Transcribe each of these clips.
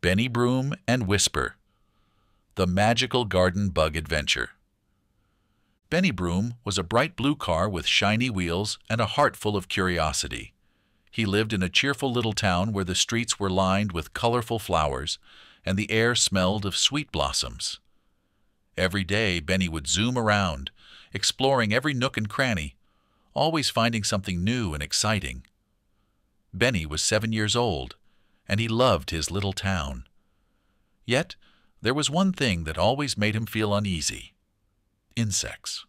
Benny Broom and Whisper. The Magical Garden Bug Adventure. Benny Broom was a bright blue car with shiny wheels and a heart full of curiosity. He lived in a cheerful little town where the streets were lined with colorful flowers and the air smelled of sweet blossoms. Every day, Benny would zoom around, exploring every nook and cranny, always finding something new and exciting. Benny was 7 years old, and he loved his little town. Yet, there was one thing that always made him feel uneasy: insects.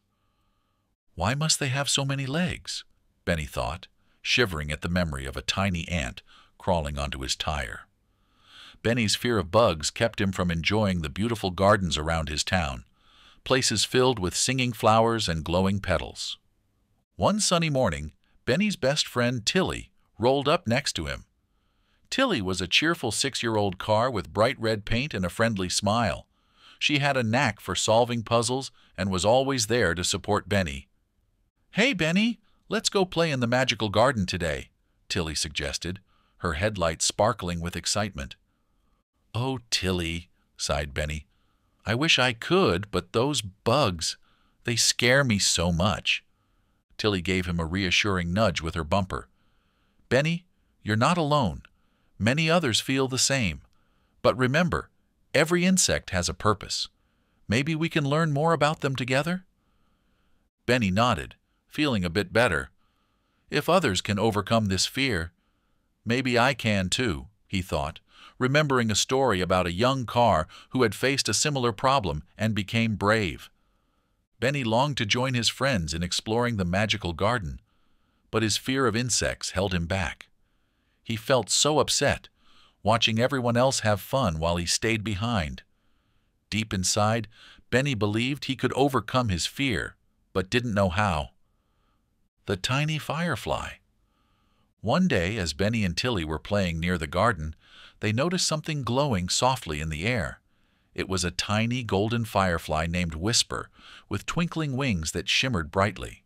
Why must they have so many legs? Benny thought, shivering at the memory of a tiny ant crawling onto his tire. Benny's fear of bugs kept him from enjoying the beautiful gardens around his town, places filled with singing flowers and glowing petals. One sunny morning, Benny's best friend Tilly rolled up next to him. Tilly was a cheerful 6-year-old car with bright red paint and a friendly smile. She had a knack for solving puzzles and was always there to support Benny. "Hey, Benny, let's go play in the magical garden today," Tilly suggested, her headlights sparkling with excitement. "Oh, Tilly," sighed Benny. "I wish I could, but those bugs, they scare me so much." Tilly gave him a reassuring nudge with her bumper. "Benny, you're not alone. Many others feel the same. But remember, every insect has a purpose. Maybe we can learn more about them together?" Benny nodded, feeling a bit better. If others can overcome this fear, maybe I can too, he thought, remembering a story about a young car who had faced a similar problem and became brave. Benny longed to join his friends in exploring the magical garden, but his fear of insects held him back. He felt so upset, watching everyone else have fun while he stayed behind. Deep inside, Benny believed he could overcome his fear, but didn't know how. The tiny firefly. One day, as Benny and Tilly were playing near the garden, they noticed something glowing softly in the air. It was a tiny golden firefly named Whisper, with twinkling wings that shimmered brightly.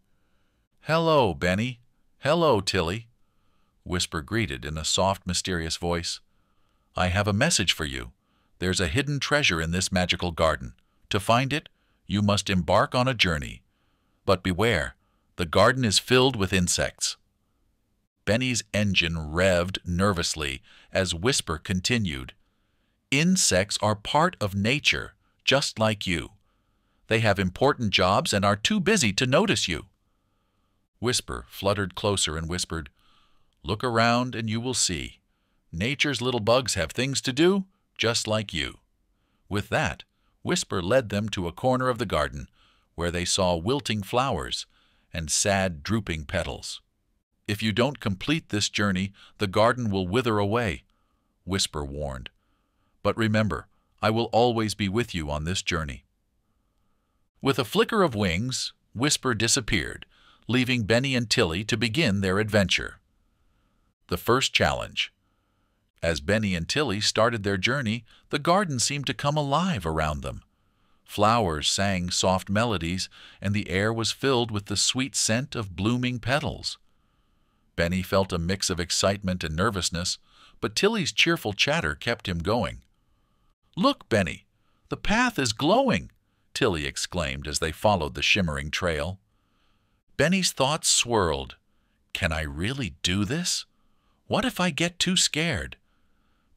"Hello, Benny. Hello, Tilly," Whisper greeted in a soft, mysterious voice. "I have a message for you. There's a hidden treasure in this magical garden. To find it, you must embark on a journey. But beware, the garden is filled with insects." Benny's engine revved nervously as Whisper continued. "Insects are part of nature, just like you. They have important jobs and are too busy to notice you." Whisper fluttered closer and whispered, "Look around and you will see. Nature's little bugs have things to do, just like you." With that, Whisper led them to a corner of the garden, where they saw wilting flowers and sad, drooping petals. "If you don't complete this journey, the garden will wither away," Whisper warned. "But remember, I will always be with you on this journey." With a flicker of wings, Whisper disappeared, leaving Benny and Tilly to begin their adventure. The first challenge. As Benny and Tilly started their journey, the garden seemed to come alive around them. Flowers sang soft melodies, and the air was filled with the sweet scent of blooming petals. Benny felt a mix of excitement and nervousness, but Tilly's cheerful chatter kept him going. "Look, Benny, the path is glowing," Tilly exclaimed as they followed the shimmering trail. Benny's thoughts swirled. "Can I really do this? What if I get too scared?"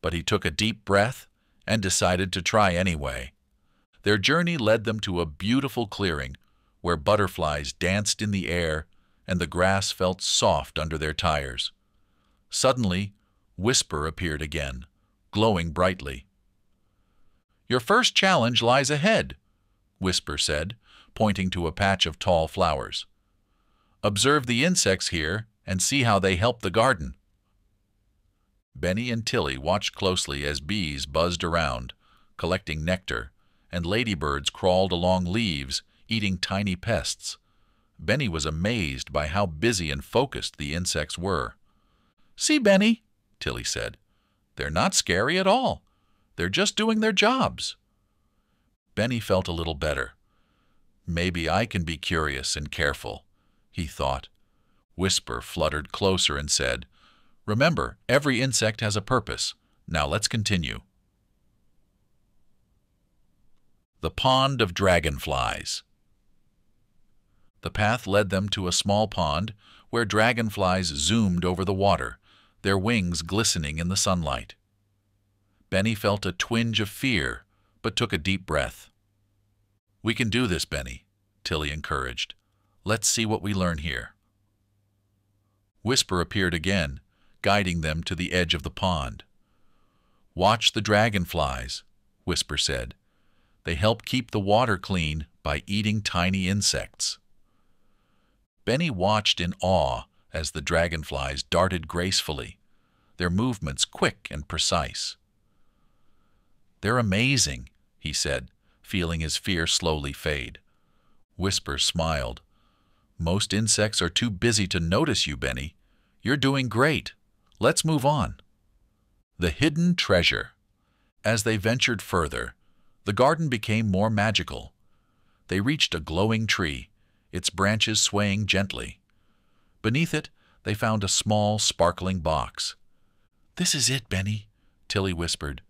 But he took a deep breath and decided to try anyway. Their journey led them to a beautiful clearing where butterflies danced in the air and the grass felt soft under their tires. Suddenly, Whisper appeared again, glowing brightly. "Your first challenge lies ahead," Whisper said, pointing to a patch of tall flowers. "Observe the insects here and see how they help the garden." Benny and Tilly watched closely as bees buzzed around, collecting nectar, and ladybirds crawled along leaves, eating tiny pests. Benny was amazed by how busy and focused the insects were. "See, Benny," Tilly said. "They're not scary at all. They're just doing their jobs." Benny felt a little better. "Maybe I can be curious and careful," he thought. Whisper fluttered closer and said, "Remember, every insect has a purpose. Now let's continue." The Pond of Dragonflies. The path led them to a small pond where dragonflies zoomed over the water, their wings glistening in the sunlight. Benny felt a twinge of fear, but took a deep breath. "We can do this, Benny," Tilly encouraged. "Let's see what we learn here." Whisper appeared again, guiding them to the edge of the pond. "Watch the dragonflies," Whisper said. "They help keep the water clean by eating tiny insects." Benny watched in awe as the dragonflies darted gracefully, their movements quick and precise. "They're amazing," he said, feeling his fear slowly fade. Whisper smiled. "Most insects are too busy to notice you, Benny. You're doing great. Let's move on." The hidden treasure. As they ventured further, the garden became more magical. They reached a glowing tree, its branches swaying gently. Beneath it, they found a small, sparkling box. "This is it, Benny," Tilly whispered.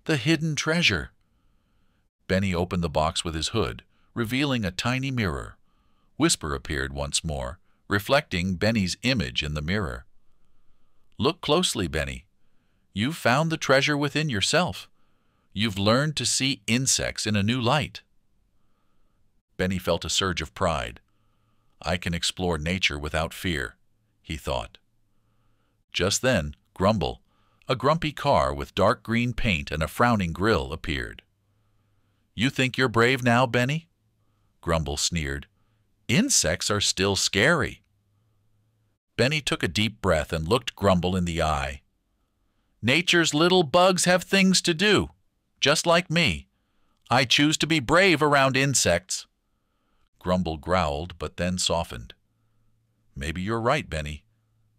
"The hidden treasure." Benny opened the box with his hood, revealing a tiny mirror. Whisper appeared once more, reflecting Benny's image in the mirror. "Look closely, Benny. You've found the treasure within yourself. You've learned to see insects in a new light." Benny felt a surge of pride. "I can explore nature without fear," he thought. Just then, Grumble, a grumpy car with dark green paint and a frowning grill, appeared. "You think you're brave now, Benny?" Grumble sneered. "Insects are still scary." Benny took a deep breath and looked Grumble in the eye. "Nature's little bugs have things to do, just like me. I choose to be brave around insects." Grumble growled, but then softened. "Maybe you're right, Benny.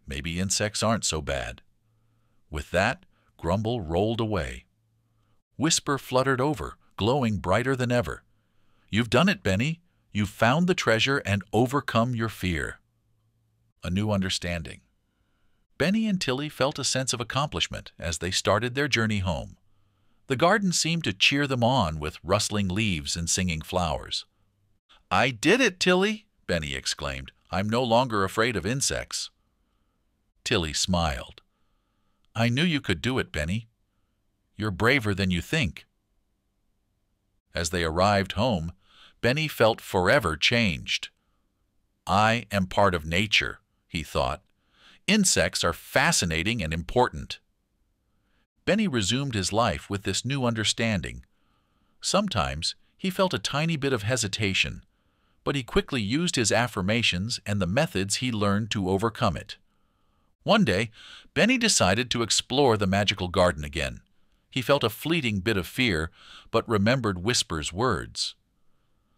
Maybe insects aren't so bad." With that, Grumble rolled away. Whisper fluttered over, glowing brighter than ever. "You've done it, Benny. You've found the treasure and overcome your fear." A new understanding. Benny and Tilly felt a sense of accomplishment as they started their journey home. The garden seemed to cheer them on with rustling leaves and singing flowers. "I did it, Tilly!" Benny exclaimed. "I'm no longer afraid of insects." Tilly smiled. "I knew you could do it, Benny. You're braver than you think." As they arrived home, Benny felt forever changed. "I am part of nature," he thought. "Insects are fascinating and important." Benny resumed his life with this new understanding. Sometimes he felt a tiny bit of hesitation, but he quickly used his affirmations and the methods he learned to overcome it. One day, Benny decided to explore the magical garden again. He felt a fleeting bit of fear, but remembered Whisper's words.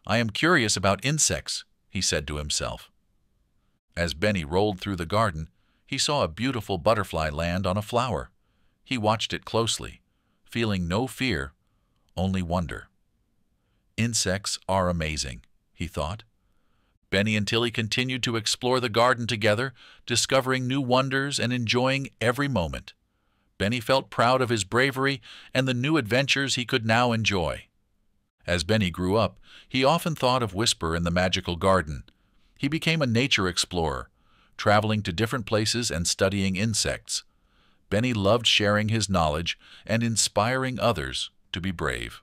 "I am curious about insects," he said to himself. As Benny rolled through the garden, he saw a beautiful butterfly land on a flower. He watched it closely, feeling no fear, only wonder. "Insects are amazing," he thought. Benny and Tilly continued to explore the garden together, discovering new wonders and enjoying every moment. Benny felt proud of his bravery and the new adventures he could now enjoy. As Benny grew up, he often thought of Whisper in the magical garden. He became a nature explorer, traveling to different places and studying insects. Benny loved sharing his knowledge and inspiring others to be brave.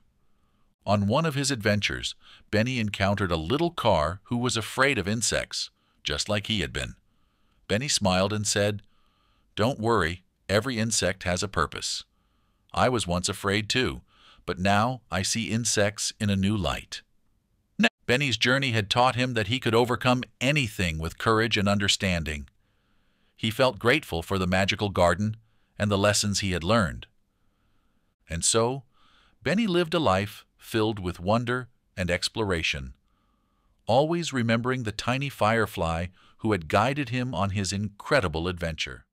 On one of his adventures, Benny encountered a little car who was afraid of insects, just like he had been. Benny smiled and said, "Don't worry, every insect has a purpose. I was once afraid too, but now I see insects in a new light." Benny's journey had taught him that he could overcome anything with courage and understanding. He felt grateful for the magical garden and the lessons he had learned. And so, Benny lived a life filled with wonder and exploration, always remembering the tiny firefly who had guided him on his incredible adventure.